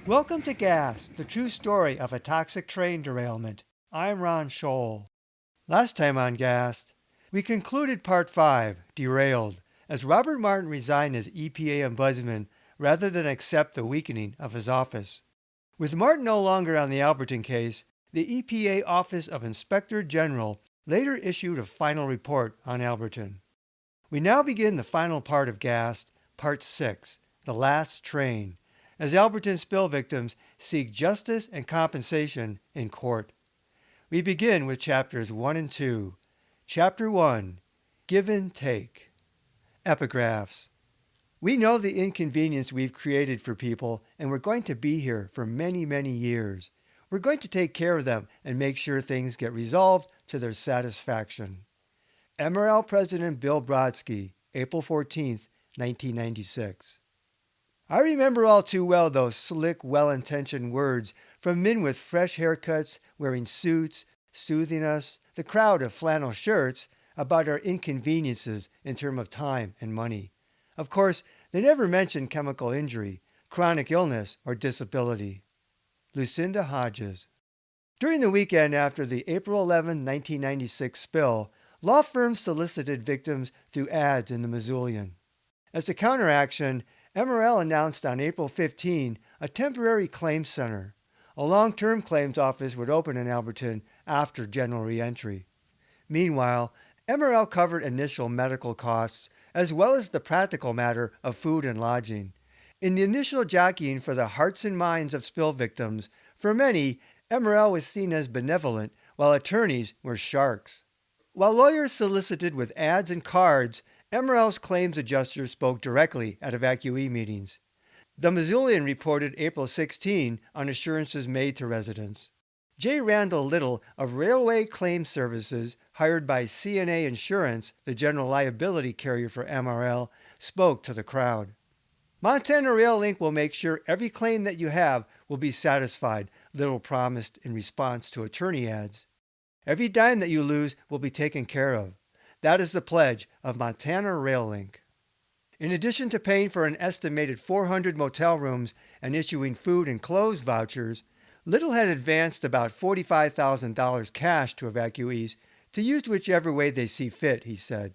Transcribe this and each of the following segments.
Welcome to Gas, the true story of a toxic train derailment. I'm Ron Scholl. Last time on Gas, we concluded Part 5, Derailed, as Robert Martin resigned as EPA ombudsman rather than accept the weakening of his office. With Martin no longer on the Alberton case, the EPA Office of Inspector General later issued a final report on Alberton. We now begin the final part of Gas, Part 6, The Last Train, as Alberton spill victims seek justice and compensation in court. We begin with chapters 1 and 2. Chapter 1, Give and Take. Epigraphs. We know the inconvenience we've created for people, and we're going to be here for many, many years. We're going to take care of them and make sure things get resolved to their satisfaction. MRL President Bill Brodsky, April 14, 1996. I remember all too well those slick, well-intentioned words from men with fresh haircuts, wearing suits, soothing us, the crowd of flannel shirts, about our inconveniences in terms of time and money. Of course, they never mentioned chemical injury, chronic illness, or disability. Lucinda Hodges. During the weekend after the April 11, 1996 spill, law firms solicited victims through ads in the Missoulian. As a counteraction, MRL announced on April 15 a temporary claims center. A long-term claims office would open in Alberton after general reentry. Meanwhile, MRL covered initial medical costs as well as the practical matter of food and lodging. In the initial jockeying for the hearts and minds of spill victims, for many, MRL was seen as benevolent while attorneys were sharks. While lawyers solicited with ads and cards, MRL's claims adjusters spoke directly at evacuee meetings. The Missoulian reported April 16 on assurances made to residents. J. Randall Little of Railway Claims Services, hired by CNA Insurance, the general liability carrier for MRL, spoke to the crowd. Montana Rail Link will make sure every claim that you have will be satisfied, Little promised in response to attorney ads. Every dime that you lose will be taken care of. That is the pledge of Montana Rail Link. In addition to paying for an estimated 400 motel rooms and issuing food and clothes vouchers, Little had advanced about $45,000 cash to evacuees to use whichever way they see fit, he said.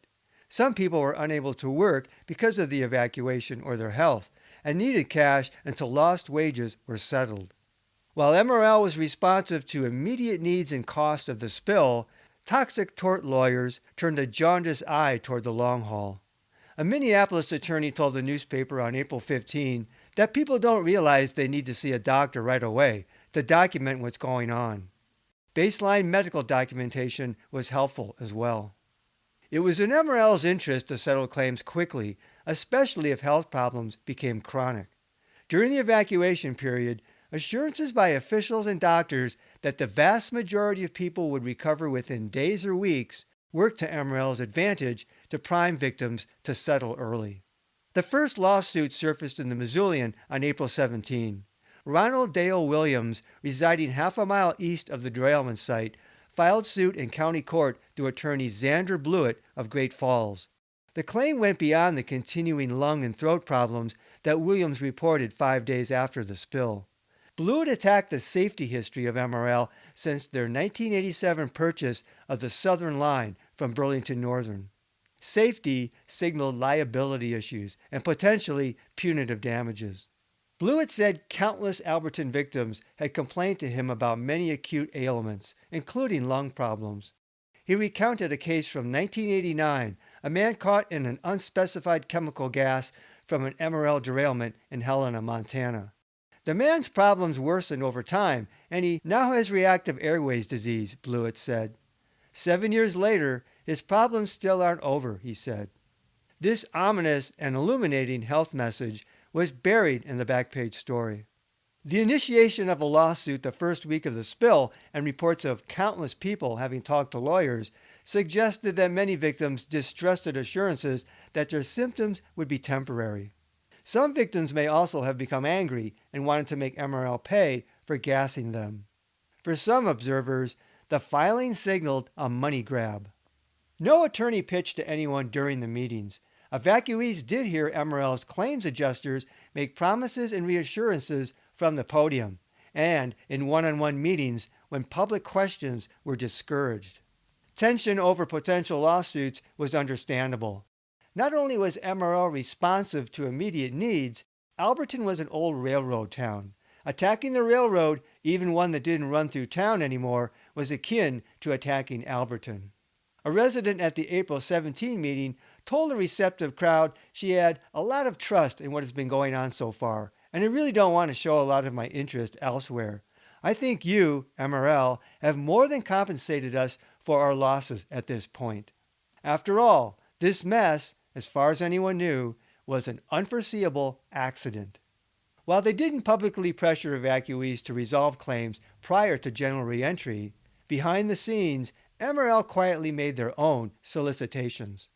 Some people were unable to work because of the evacuation or their health and needed cash until lost wages were settled. While MRL was responsive to immediate needs and costs of the spill, toxic tort lawyers turned a jaundiced eye toward the long haul. A Minneapolis attorney told the newspaper on April 15 that people don't realize they need to see a doctor right away to document what's going on. Baseline medical documentation was helpful as well. It was in MRL's interest to settle claims quickly, especially if health problems became chronic. During the evacuation period, assurances by officials and doctors that the vast majority of people would recover within days or weeks worked to MRL's advantage to prime victims to settle early. The first lawsuit surfaced in the Missoulian on April 17. Ronald Dale Williams, residing half a mile east of the derailment site, filed suit in county court through attorney Xander Blewett of Great Falls. The claim went beyond the continuing lung and throat problems that Williams reported 5 days after the spill. Blewett attacked the safety history of MRL since their 1987 purchase of the Southern Line from Burlington Northern. Safety signaled liability issues and potentially punitive damages. Blewett said countless Alberton victims had complained to him about many acute ailments, including lung problems. He recounted a case from 1989, a man caught in an unspecified chemical gas from an MRL derailment in Helena, Montana. The man's problems worsened over time, and he now has reactive airways disease, Blewett said. 7 years later, his problems still aren't over, he said. This ominous and illuminating health message was buried in the back page story. The initiation of a lawsuit the first week of the spill and reports of countless people having talked to lawyers suggested that many victims distrusted assurances that their symptoms would be temporary. Some victims may also have become angry and wanted to make MRL pay for gassing them. For some observers, the filing signaled a money grab. No attorney pitched to anyone during the meetings. Evacuees did hear MRL's claims adjusters make promises and reassurances from the podium and in one-on-one meetings when public questions were discouraged. Tension over potential lawsuits was understandable. Not only was MRL responsive to immediate needs, Alberton was an old railroad town. Attacking the railroad, even one that didn't run through town anymore, was akin to attacking Alberton. A resident at the April 17 meeting told a receptive crowd she had a lot of trust in what has been going on so far, and I really don't want to show a lot of my interest elsewhere. I think you, MRL, have more than compensated us for our losses at this point. After all, this mess, as far as anyone knew, was an unforeseeable accident. While they didn't publicly pressure evacuees to resolve claims prior to general reentry, behind the scenes, MRL quietly made their own solicitations.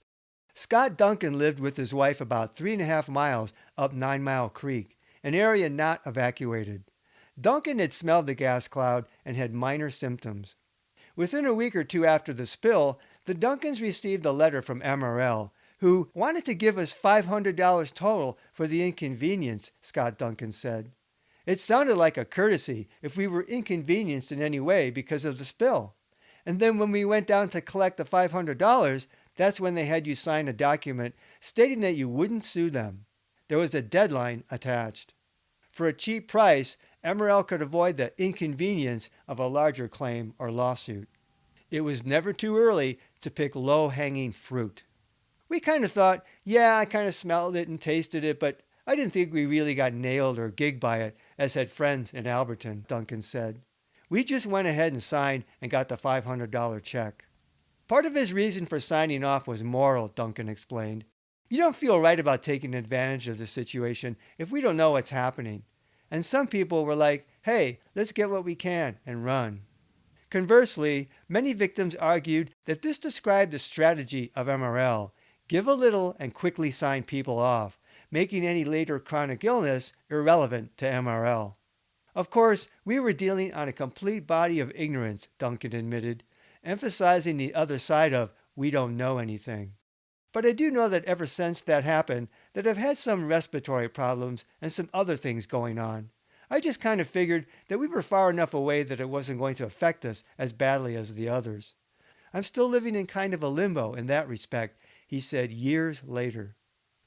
Scott Duncan lived with his wife about 3.5 miles up 9 Mile Creek, an area not evacuated. Duncan had smelled the gas cloud and had minor symptoms. Within a week or two after the spill, the Duncans received a letter from MRL, who wanted to give us $500 total for the inconvenience, Scott Duncan said. It sounded like a courtesy if we were inconvenienced in any way because of the spill. And then when we went down to collect the $500, that's when they had you sign a document stating that you wouldn't sue them. There was a deadline attached. For a cheap price, MRL could avoid the inconvenience of a larger claim or lawsuit. It was never too early to pick low-hanging fruit. We kind of thought, yeah, I kind of smelled it and tasted it, but I didn't think we really got nailed or gigged by it, as had friends in Alberton, Duncan said. We just went ahead and signed and got the $500 check. Part of his reason for signing off was moral, Duncan explained. You don't feel right about taking advantage of the situation if we don't know what's happening. And some people were like, hey, let's get what we can and run. Conversely, many victims argued that this described the strategy of MRL. Give a little and quickly sign people off, making any later chronic illness irrelevant to MRL. Of course, we were dealing on a complete body of ignorance, Duncan admitted, emphasizing the other side of we don't know anything. But I do know that ever since that happened, that I've had some respiratory problems and some other things going on. I just kind of figured that we were far enough away that it wasn't going to affect us as badly as the others. I'm still living in kind of a limbo in that respect, he said years later.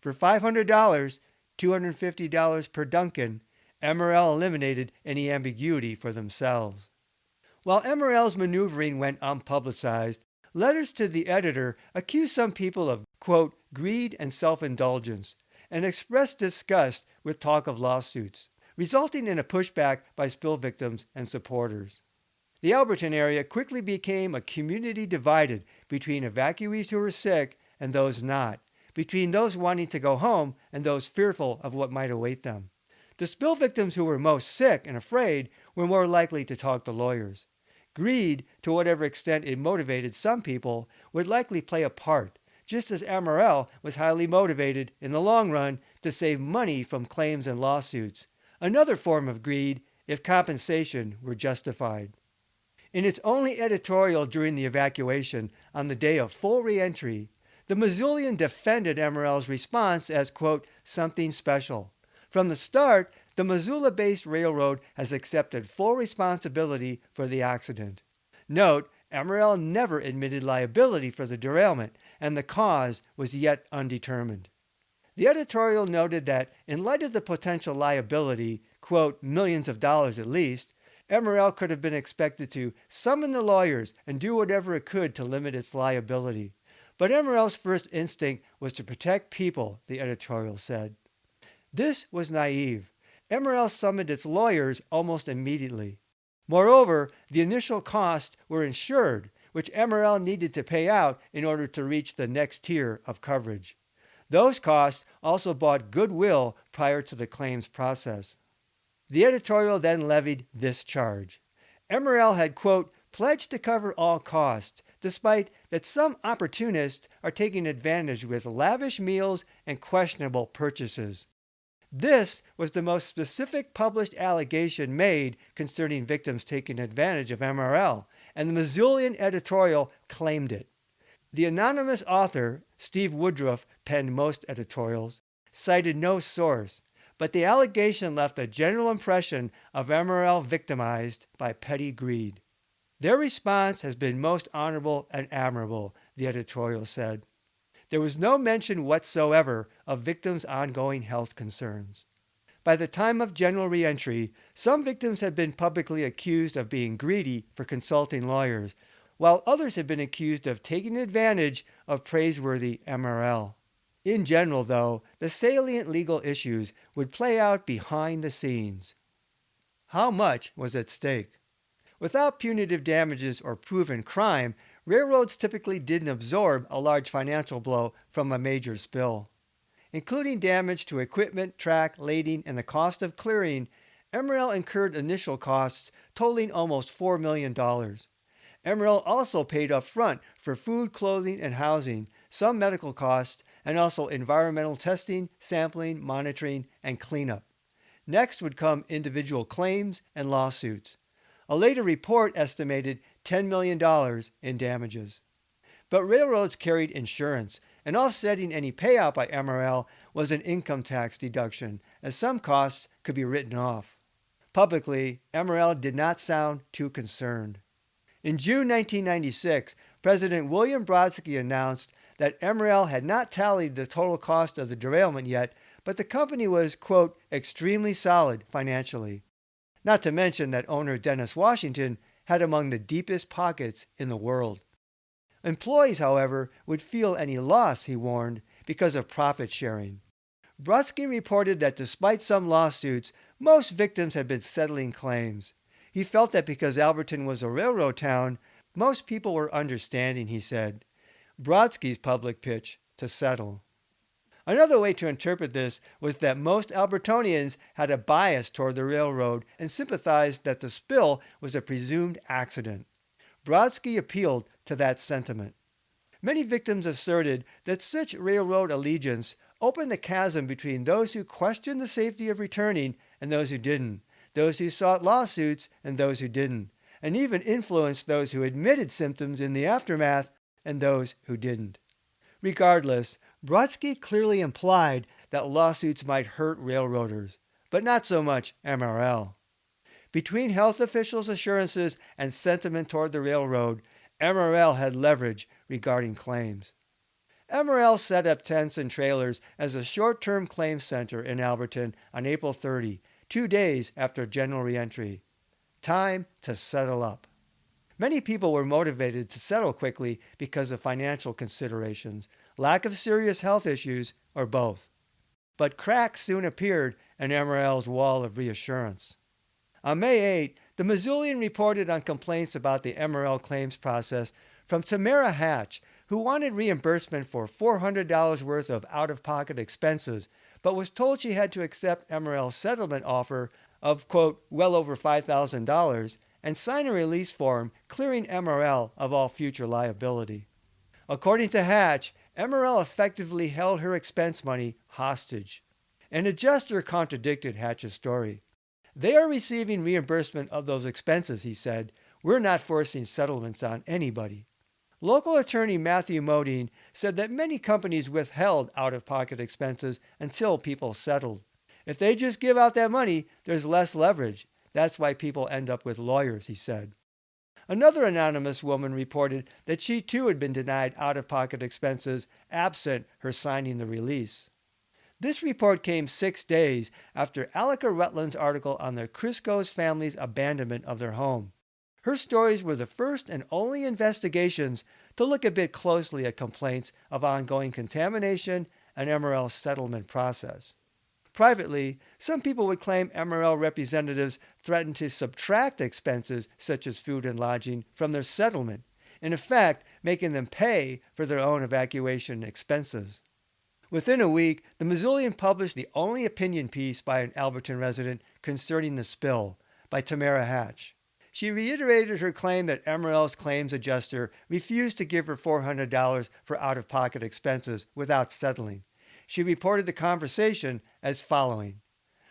For $500, $250 per Duncan, MRL eliminated any ambiguity for themselves. While MRL's maneuvering went unpublicized, letters to the editor accused some people of, quote, greed and self-indulgence, and expressed disgust with talk of lawsuits, resulting in a pushback by spill victims and supporters. The Alberton area quickly became a community divided between evacuees who were sick and those not, between those wanting to go home and those fearful of what might await them. The spill victims who were most sick and afraid were more likely to talk to lawyers. Greed, to whatever extent it motivated some people, would likely play a part, just as MRL was highly motivated in the long run to save money from claims and lawsuits, another form of greed if compensation were justified. In its only editorial during the evacuation on the day of full reentry, the Missoulian defended MRL's response as, quote, something special. From the start, the Missoula-based railroad has accepted full responsibility for the accident. Note, MRL never admitted liability for the derailment, and the cause was yet undetermined. The editorial noted that, in light of the potential liability, quote, millions of dollars at least, MRL could have been expected to summon the lawyers and do whatever it could to limit its liability. But MRL's first instinct was to protect people, the editorial said. This was naive. MRL summoned its lawyers almost immediately. Moreover, the initial costs were insured, which MRL needed to pay out in order to reach the next tier of coverage. Those costs also bought goodwill prior to the claims process. The editorial then levied this charge. MRL had, quote, pledged to cover all costs, despite that some opportunists are taking advantage with lavish meals and questionable purchases. This was the most specific published allegation made concerning victims taking advantage of MRL, and the Missoulian editorial claimed it. The anonymous author, Steve Woodruff, penned most editorials, cited no source, but the allegation left a general impression of MRL victimized by petty greed. Their response has been most honorable and admirable, the editorial said. There was no mention whatsoever of victims' ongoing health concerns. By the time of general reentry, some victims had been publicly accused of being greedy for consulting lawyers, while others had been accused of taking advantage of praiseworthy MRL. In general, though, the salient legal issues would play out behind the scenes. How much was at stake? Without punitive damages or proven crime, railroads typically didn't absorb a large financial blow from a major spill. Including damage to equipment, track, lading, and the cost of clearing, MRL incurred initial costs totaling almost $4 million. MRL also paid up front for food, clothing, and housing, some medical costs, and also environmental testing, sampling, monitoring, and cleanup. Next would come individual claims and lawsuits. A later report estimated $10 million in damages. But railroads carried insurance, and offsetting any payout by MRL was an income tax deduction, as some costs could be written off. Publicly, MRL did not sound too concerned. In June 1996, President William Brodsky announced that MRL had not tallied the total cost of the derailment yet, but the company was, quote, extremely solid financially. Not to mention that owner Dennis Washington had among the deepest pockets in the world. Employees, however, would feel any loss, he warned, because of profit sharing. Brodsky reported that despite some lawsuits, most victims had been settling claims. He felt that because Alberton was a railroad town, most people were understanding, he said. Brodsky's public pitch to settle. Another way to interpret this was that most Albertonians had a bias toward the railroad and sympathized that the spill was a presumed accident. Brodsky appealed to that sentiment. Many victims asserted that such railroad allegiance opened the chasm between those who questioned the safety of returning and those who didn't, those who sought lawsuits and those who didn't, and even influenced those who admitted symptoms in the aftermath and those who didn't. Regardless, Brodsky clearly implied that lawsuits might hurt railroaders, but not so much MRL. Between health officials' assurances and sentiment toward the railroad, MRL had leverage regarding claims. MRL set up tents and trailers as a short-term claims center in Alberton on April 30, 2 days after general reentry. Time to settle up. Many people were motivated to settle quickly because of financial considerations, lack of serious health issues, or both. But cracks soon appeared in MRL's wall of reassurance. On May 8, the Missoulian reported on complaints about the MRL claims process from Tamara Hatch, who wanted reimbursement for $400 worth of out-of-pocket expenses, but was told she had to accept MRL's settlement offer of, quote, well over $5,000 and sign a release form clearing MRL of all future liability. According to Hatch, MRL effectively held her expense money hostage. An adjuster contradicted Hatch's story. They are receiving reimbursement of those expenses, he said. We're not forcing settlements on anybody. Local attorney Matthew Modine said that many companies withheld out-of-pocket expenses until people settled. If they just give out that money, there's less leverage. That's why people end up with lawyers, he said. Another anonymous woman reported that she too had been denied out-of-pocket expenses absent her signing the release. This report came 6 days after Alika Rutland's article on the Crisco's family's abandonment of their home. Her stories were the first and only investigations to look a bit closely at complaints of ongoing contamination and MRL's settlement process. Privately, some people would claim MRL representatives threatened to subtract expenses such as food and lodging from their settlement, in effect making them pay for their own evacuation expenses. Within a week, the Missoulian published the only opinion piece by an Alberton resident concerning the spill, by Tamara Hatch. She reiterated her claim that MRL's claims adjuster refused to give her $400 for out-of-pocket expenses without settling. She reported the conversation as following.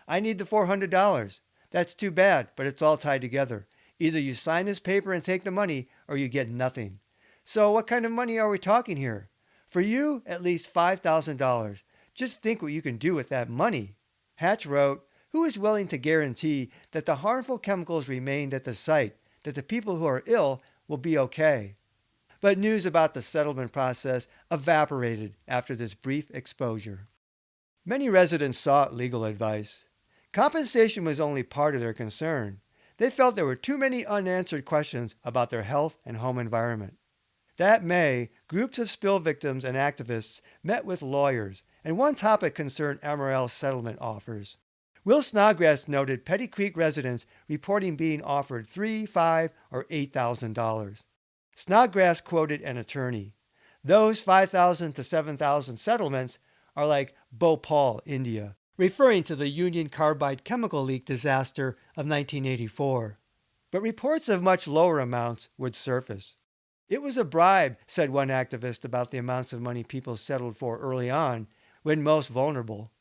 I need the $400. That's too bad, but it's all tied together. Either you sign this paper and take the money, or you get nothing. So what kind of money are we talking here? For you, at least $5,000. Just think what you can do with that money. Hatch wrote, "Who is willing to guarantee that the harmful chemicals remained at the site, that the people who are ill will be okay?" But news about the settlement process evaporated after this brief exposure. Many residents sought legal advice. Compensation was only part of their concern. They felt there were too many unanswered questions about their health and home environment. That May, groups of spill victims and activists met with lawyers, and one topic concerned MRL's settlement offers. Will Snodgrass noted Petty Creek residents reporting being offered $3,000, $5,000, or $8,000. Snodgrass quoted an attorney. "Those 5,000 to 7,000 settlements are like Bhopal, India," referring to the Union Carbide chemical leak disaster of 1984. But reports of much lower amounts would surface. "It was a bribe," said one activist about the amounts of money people settled for early on, when most vulnerable.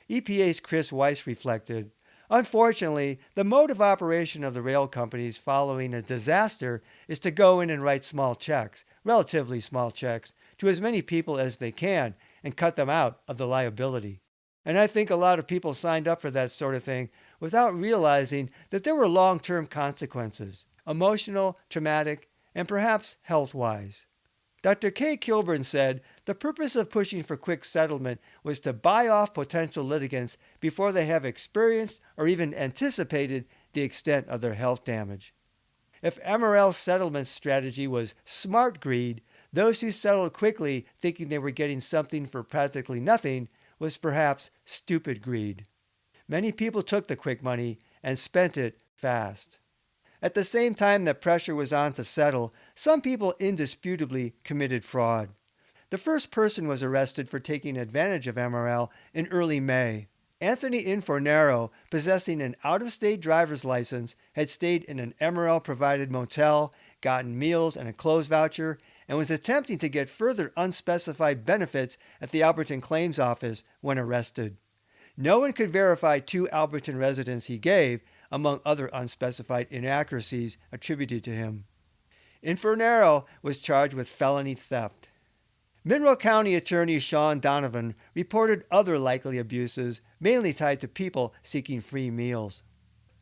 EPA's Chris Weiss reflected, "Unfortunately, the mode of operation of the rail companies following a disaster is to go in and write small checks, relatively small checks, to as many people as they can and cut them out of the liability. And I think a lot of people signed up for that sort of thing without realizing that there were long-term consequences, emotional, traumatic, and perhaps health-wise." Dr. Kay Kilburn said the purpose of pushing for quick settlement was to buy off potential litigants before they have experienced or even anticipated the extent of their health damage. If MRL's settlement strategy was smart greed, those who settled quickly thinking they were getting something for practically nothing was perhaps stupid greed. Many people took the quick money and spent it fast. At the same time that pressure was on to settle, some people indisputably committed fraud. The first person was arrested for taking advantage of MRL in early May. Anthony Infornero, possessing an out-of-state driver's license, had stayed in an MRL-provided motel, gotten meals and a clothes voucher, and was attempting to get further unspecified benefits at the Alberton Claims Office when arrested. No one could verify 2 Alberton residents he gave, among other unspecified inaccuracies attributed to him. Infernero was charged with felony theft. Mineral County Attorney Sean Donovan reported other likely abuses, mainly tied to people seeking free meals.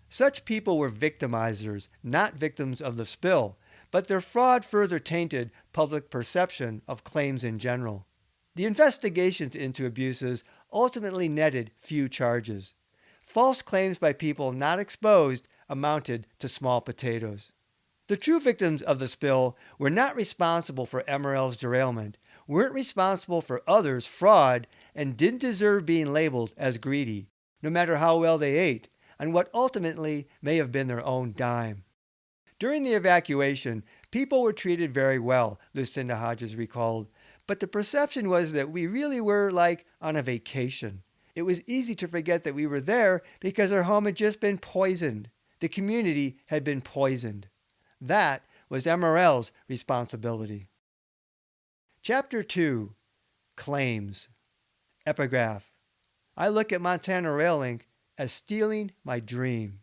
Such people were victimizers, not victims of the spill, but their fraud further tainted public perception of claims in general. The investigations into abuses ultimately netted few charges. False claims by people not exposed amounted to small potatoes. The true victims of the spill were not responsible for MRL's derailment, weren't responsible for others' fraud, and didn't deserve being labeled as greedy, no matter how well they ate, on what ultimately may have been their own dime. During the evacuation, people were treated very well, Lucinda Hodges recalled, but the perception was that we really were like on a vacation. It was easy to forget that we were there because our home had just been poisoned. The community had been poisoned. That was MRL's responsibility. Chapter 2. Claims. Epigraph. I look at Montana Rail Inc. as stealing my dream.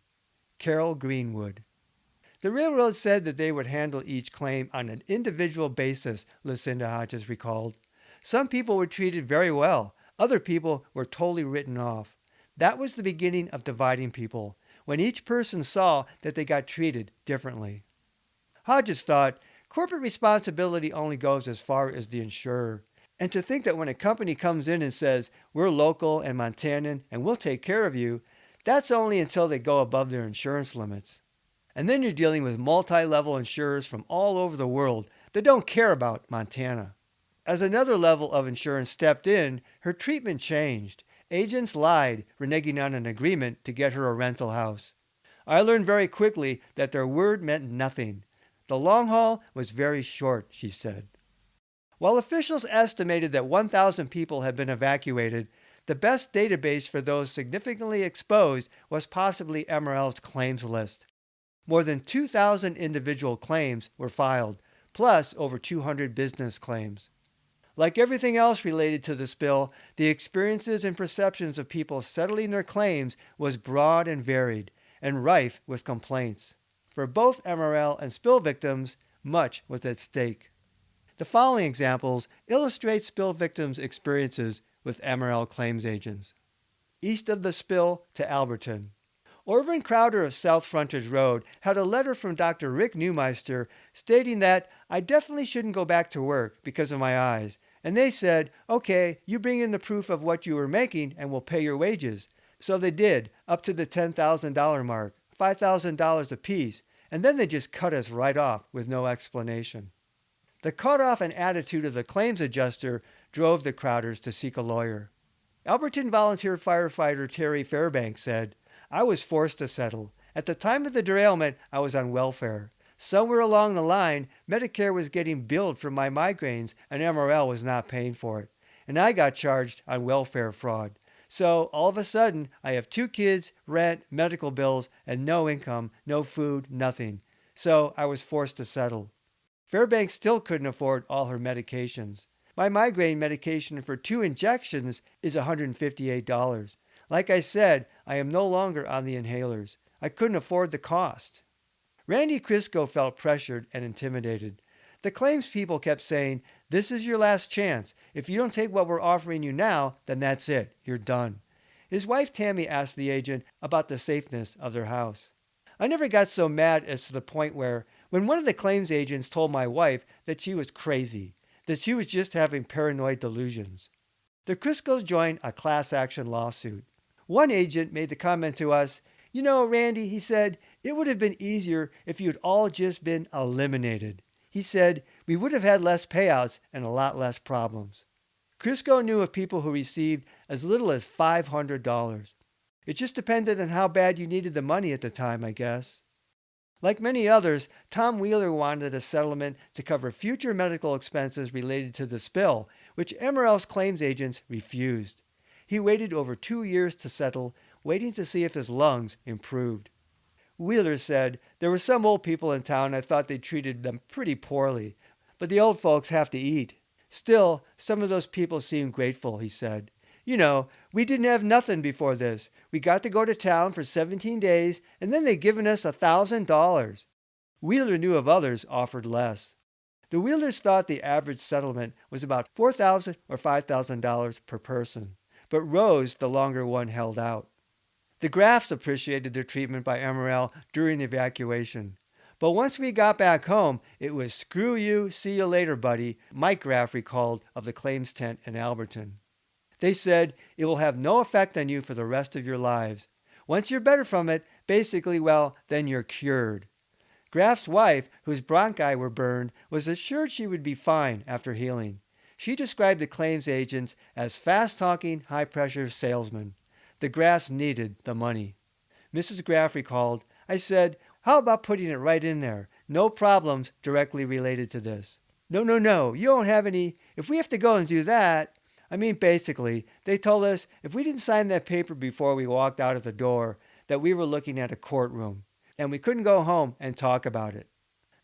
Carol Greenwood. The railroad said that they would handle each claim on an individual basis, Lucinda Hodges recalled. Some people were treated very well. Other people were totally written off. That was the beginning of dividing people, when each person saw that they got treated differently. Hodges thought, corporate responsibility only goes as far as the insurer. And to think that when a company comes in and says, "We're local and Montanan and we'll take care of you," that's only until they go above their insurance limits. And then you're dealing with multi-level insurers from all over the world that don't care about Montana. As another level of insurance stepped in, her treatment changed. Agents lied, reneging on an agreement to get her a rental house. I learned very quickly that their word meant nothing. The long haul was very short, she said. While officials estimated that 1,000 people had been evacuated, the best database for those significantly exposed was possibly MRL's claims list. More than 2,000 individual claims were filed, plus over 200 business claims. Like everything else related to the spill, the experiences and perceptions of people settling their claims was broad and varied, and rife with complaints. For both MRL and spill victims, much was at stake. The following examples illustrate spill victims' experiences with MRL claims agents. east of the spill to Alberton. Orvin Crowder of South Frontage Road had a letter from Dr. Rick Neumeister stating that I definitely shouldn't go back to work because of my eyes. And they said, okay, you bring in the proof of what you were making and we'll pay your wages. So they did, up to the $10,000 mark, $5,000 apiece, and then they just cut us right off with no explanation. The cutoff and attitude of the claims adjuster drove the Crowders to seek a lawyer. Alberton volunteer firefighter Terry Fairbanks said, I was forced to settle. At the time of the derailment, I was on welfare. Somewhere along the line, Medicare was getting billed for my migraines and MRL was not paying for it. And I got charged on welfare fraud. So all of a sudden, I have 2 kids, rent, medical bills, and no income, no food, nothing. So I was forced to settle. Fairbanks still couldn't afford all her medications. My migraine medication for 2 injections is $158. Like I said, I am no longer on the inhalers. I couldn't afford the cost. Randy Crisco felt pressured and intimidated. The claims people kept saying, this is your last chance. If you don't take what we're offering you now, then that's it. You're done. His wife Tammy asked the agent about the safeness of their house. I never got so mad as to the point where, when one of the claims agents told my wife that she was crazy, that she was just having paranoid delusions. The Criscos joined a class action lawsuit. One agent made the comment to us, you know, Randy, he said, it would have been easier if you'd all just been eliminated. He said, we would have had less payouts and a lot less problems. Crisco knew of people who received as little as $500. It just depended on how bad you needed the money at the time, I guess. Like many others, Tom Wheeler wanted a settlement to cover future medical expenses related to the spill, which MRL's claims agents refused. He waited over 2 years to settle, waiting to see if his lungs improved. Wheeler said, there were some old people in town I thought they treated them pretty poorly, but the old folks have to eat. Still, some of those people seemed grateful, he said. You know, we didn't have nothing before this. We got to go to town for 17 days, and then they given us $1,000. Wheeler knew of others offered less. The Wheelers thought the average settlement was about $4,000 or $5,000 per person, but rose the longer one held out. The Graffs appreciated their treatment by MRL during the evacuation. But once we got back home, it was screw you, see you later, buddy, Mike Graff recalled of the claims tent in Alberton. They said, it will have no effect on you for the rest of your lives. Once you're better from it, basically, well, then you're cured. Graff's wife, whose bronchi were burned, was assured she would be fine after healing. She described the claims agents as fast-talking, high-pressure salesmen. The Graffs needed the money. Mrs. Graff recalled, I said, how about putting it right in there? No problems directly related to this. No, you don't have any. If we have to go and do that. Basically, they told us if we didn't sign that paper before we walked out of the door, that we were looking at a courtroom, and we couldn't go home and talk about it.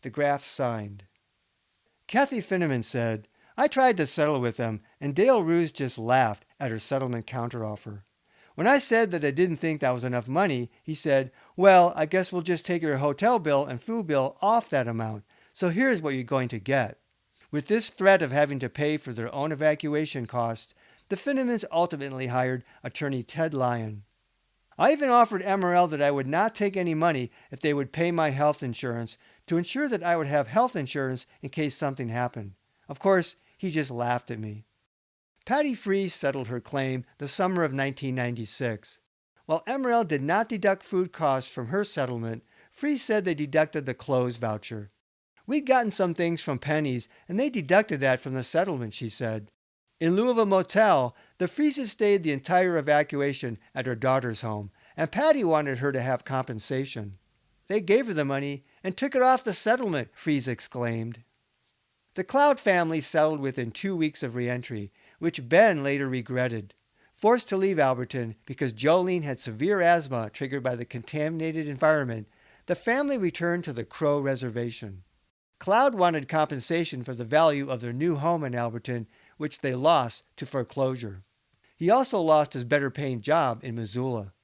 The Graffs signed. Kathy Finneman said, I tried to settle with them, and Dale Roos just laughed at her settlement counteroffer. When I said that I didn't think that was enough money, he said, well, I guess we'll just take your hotel bill and food bill off that amount, so here's what you're going to get. With this threat of having to pay for their own evacuation costs, the Finnemans ultimately hired attorney Ted Lyon. I even offered MRL that I would not take any money if they would pay my health insurance to ensure that I would have health insurance in case something happened. Of course, he just laughed at me. Patty Freese settled her claim the summer of 1996. While MRL did not deduct food costs from her settlement, Freese said they deducted the clothes voucher. We'd gotten some things from Penny's, and they deducted that from the settlement, she said. In lieu of a motel, the Freeses stayed the entire evacuation at her daughter's home, and Patty wanted her to have compensation. They gave her the money and took it off the settlement, Freese exclaimed. The Cloud family settled within 2 weeks of reentry, which Ben later regretted. Forced to leave Alberton because Jolene had severe asthma triggered by the contaminated environment, the family returned to the Crow Reservation. Cloud wanted compensation for the value of their new home in Alberton, which they lost to foreclosure. He also lost his better-paying job in Missoula.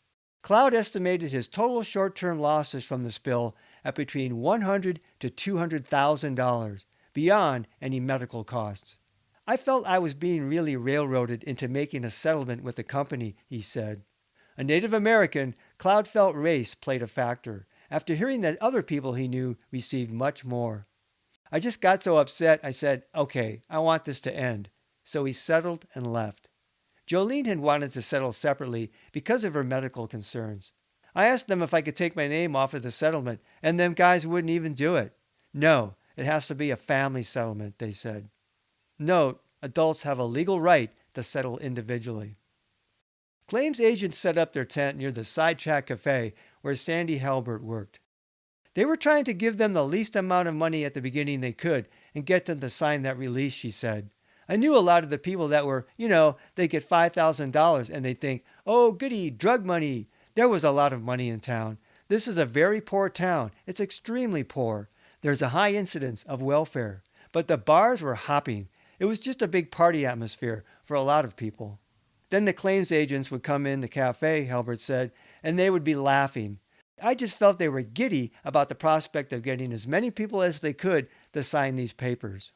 Cloud estimated his total short-term losses from the spill at between $100,000 to $200,000, beyond any medical costs. I felt I was being really railroaded into making a settlement with the company, he said. A Native American, Cloud felt race played a factor after hearing that other people he knew received much more. I just got so upset I said, okay, I want this to end. So he settled and left. Jolene had wanted to settle separately because of her medical concerns. I asked them if I could take my name off of the settlement, and them guys wouldn't even do it. No, it has to be a family settlement, they said. Note, adults have a legal right to settle individually. Claims agents set up their tent near the Sidetrack Cafe where Sandy Halbert worked. They were trying to give them the least amount of money at the beginning they could and get them to sign that release, she said. I knew a lot of the people that were, they get $5,000 and they think, oh, goody, drug money. There was a lot of money in town. This is a very poor town. It's extremely poor. There's a high incidence of welfare. But the bars were hopping. It was just a big party atmosphere for a lot of people. Then the claims agents would come in the cafe, Halbert said, and they would be laughing. I just felt they were giddy about the prospect of getting as many people as they could to sign these papers.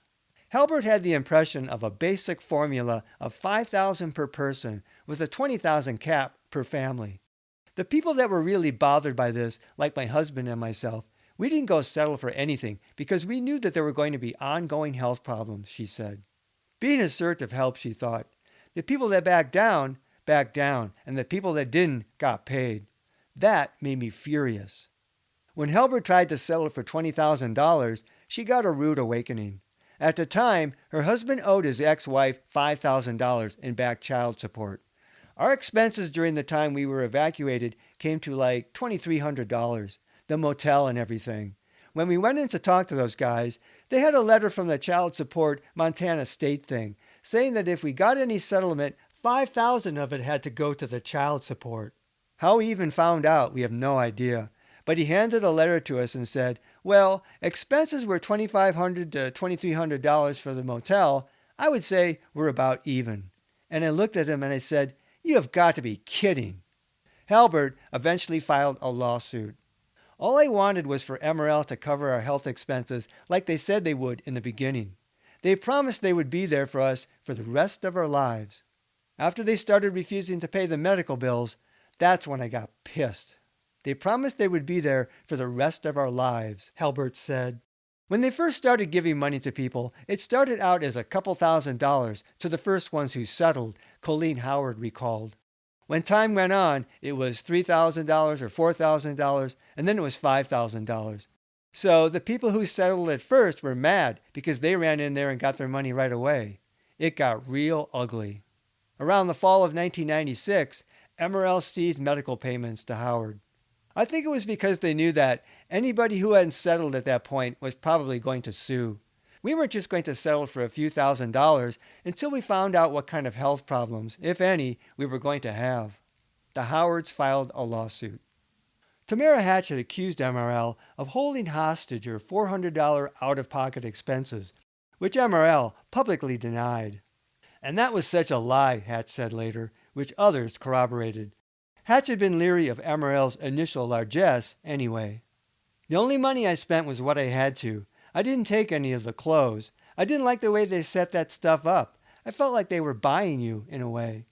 Halbert had the impression of a basic formula of $5,000 per person with a $20,000 cap per family. The people that were really bothered by this, like my husband and myself, we didn't go settle for anything because we knew that there were going to be ongoing health problems, she said. Being assertive helped, she thought. The people that backed down, and the people that didn't got paid. That made me furious. When Halbert tried to settle for $20,000, she got a rude awakening. At the time, her husband owed his ex-wife $5,000 in back child support. Our expenses during the time we were evacuated came to like $2,300, the motel and everything. When we went in to talk to those guys, they had a letter from the child support Montana state thing saying that if we got any settlement, $5,000 of it had to go to the child support. How he even found out, we have no idea. But he handed a letter to us and said, well, expenses were $2,500 to $2,300 for the motel. I would say we're about even. And I looked at him and I said, you have got to be kidding. Halbert eventually filed a lawsuit. All I wanted was for MRL to cover our health expenses like they said they would in the beginning. They promised they would be there for us for the rest of our lives. After they started refusing to pay the medical bills, that's when I got pissed. They promised they would be there for the rest of our lives, Halbert said. When they first started giving money to people, it started out as a couple $1,000s to the first ones who settled, Colleen Howard recalled. When time went on, it was $3,000 or $4,000, and then it was $5,000. So the people who settled at first were mad because they ran in there and got their money right away. It got real ugly. Around the fall of 1996, MRL ceased medical payments to Howard. I think it was because they knew that anybody who hadn't settled at that point was probably going to sue. We weren't just going to settle for a few $1,000s until we found out what kind of health problems, if any, we were going to have. The Howards filed a lawsuit. Tamara Hatch had accused MRL of holding hostage her $400 out-of-pocket expenses, which MRL publicly denied. And that was such a lie, Hatch said later, which others corroborated. Hatch had been leery of MRL's initial largesse anyway. The only money I spent was what I had to. I didn't take any of the clothes. I didn't like the way they set that stuff up. I felt like they were buying you, in a way.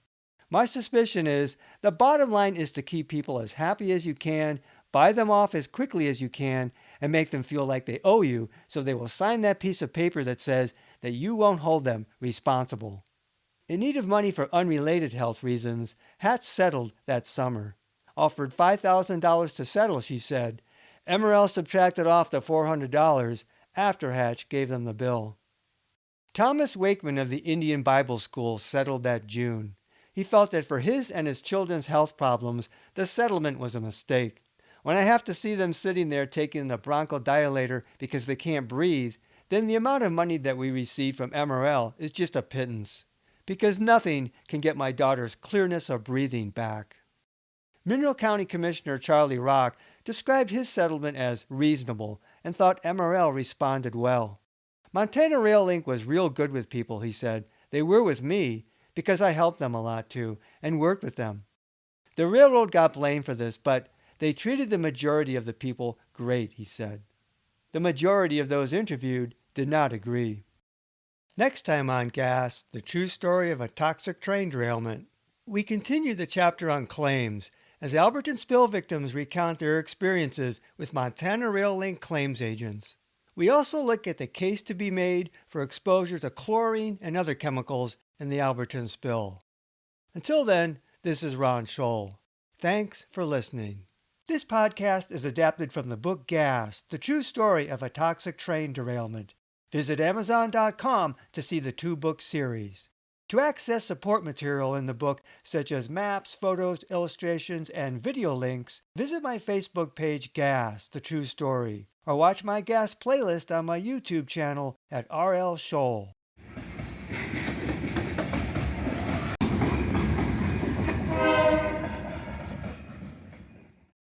My suspicion is the bottom line is to keep people as happy as you can, buy them off as quickly as you can, and make them feel like they owe you so they will sign that piece of paper that says that you won't hold them responsible. In need of money for unrelated health reasons, Hatch settled that summer. Offered $5,000 to settle, she said. MRL subtracted off the $400 after Hatch gave them the bill. Thomas Wakeman of the Indian Bible School settled that June. He felt that for his and his children's health problems, the settlement was a mistake. When I have to see them sitting there taking the bronchodilator because they can't breathe, then the amount of money that we receive from MRL is just a pittance. Because nothing can get my daughter's clearness of breathing back. Mineral County Commissioner Charlie Rock described his settlement as reasonable and thought MRL responded well. Montana Rail Link was real good with people, he said. They were with me because I helped them a lot too and worked with them. The railroad got blamed for this, but they treated the majority of the people great, he said. The majority of those interviewed did not agree. Next time on Gas, the true story of a toxic train derailment. We continue the chapter on claims as Alberton spill victims recount their experiences with Montana Rail Link claims agents. We also look at the case to be made for exposure to chlorine and other chemicals in the Alberton spill. Until then, this is Ron Scholl. Thanks for listening. This podcast is adapted from the book Gas, the true story of a toxic train derailment. Visit Amazon.com to see the 2-book series. To access support material in the book, such as maps, photos, illustrations, and video links, visit my Facebook page Gas, the true story, or watch my Gas playlist on my YouTube channel at RL Scholl.